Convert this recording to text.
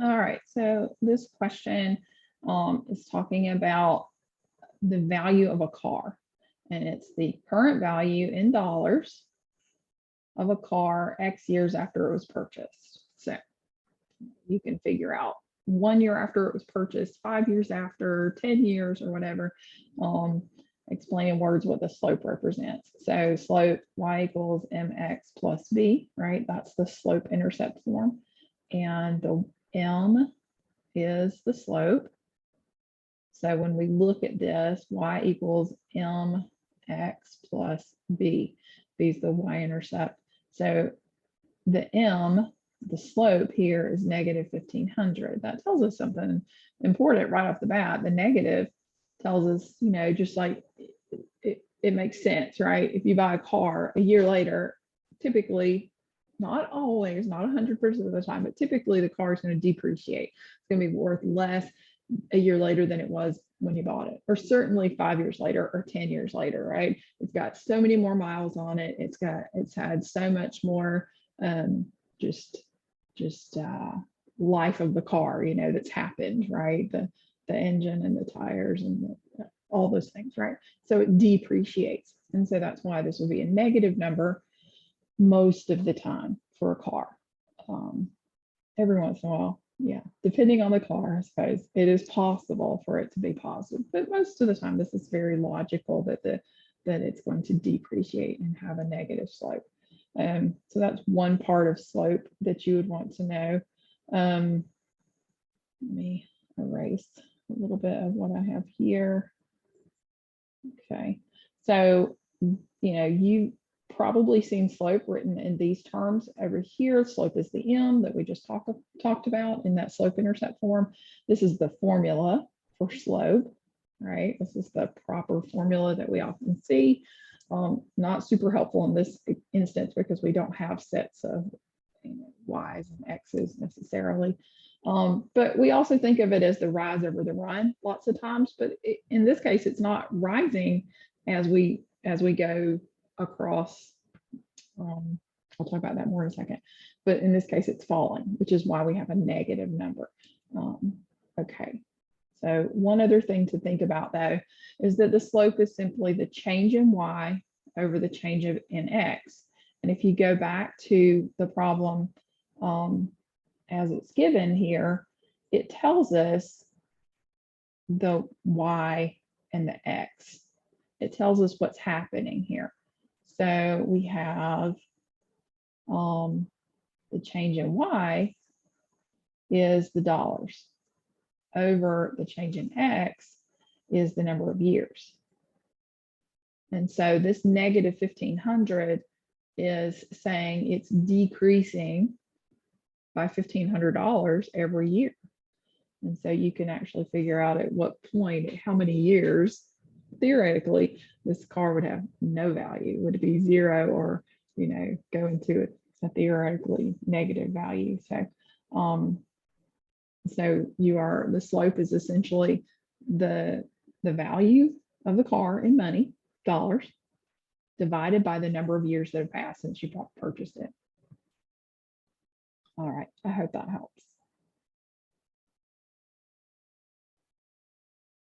All right, so this question is talking about the value of a car, and it's the current value in dollars of a car X years after it was purchased. So you can figure out 1 year after it was purchased, 5 years after, 10 years or whatever, explain in words what the slope represents. So slope y equals mx plus b, right? That's the slope intercept form. And the m is the slope. So when we look at this, y equals mx plus b. B is the y-intercept. So the m, the slope here is negative 1500. That tells us something important right off the bat. The negative tells us, you know, just like it makes sense, right? If you buy a car a year later, typically, not always, not 100% of the time, but typically the car is going to depreciate. It's going to be worth less a year later than it was when you bought it, or certainly 5 years later or 10 years later, right? It's got so many more miles on it. It's had so much more just life of the car, you know, that's happened, right? The engine and the tires and all those things, right? So it depreciates. And so that's why this will be a negative number most of the time for a car. Every once in a while, yeah, depending on the car, I suppose it is possible for it to be positive, but most of the time this is very logical that it's going to depreciate and have a negative slope. So that's one part of slope that you would want to know. Let me erase a little bit of what I have here. Okay, so you probably seen slope written in these terms over here. Slope is the m that we just talked about in that slope intercept form. This is the formula for slope, right? This is the proper formula that we often see. Not super helpful in this instance because we don't have sets of y's and x's necessarily. But we also think of it as the rise over the run lots of times, but in this case, it's not rising as we go across. I'll talk about that more in a second, but in this case, it's falling, which is why we have a negative number. Okay, so one other thing to think about though, is that the slope is simply the change in y over the change in x. And if you go back to the problem as it's given here, it tells us the y and the x. It tells us what's happening here. So we have the change in y is the dollars over the change in x is the number of years. And so this negative 1500 is saying it's decreasing by $1,500 every year. And so you can actually figure out at what point, how many years, theoretically, this car would have no value. Would it be zero or, go into a theoretically negative value? So, the slope is essentially the value of the car in money, dollars, divided by the number of years that have passed since you purchased it. All right, I hope that helps.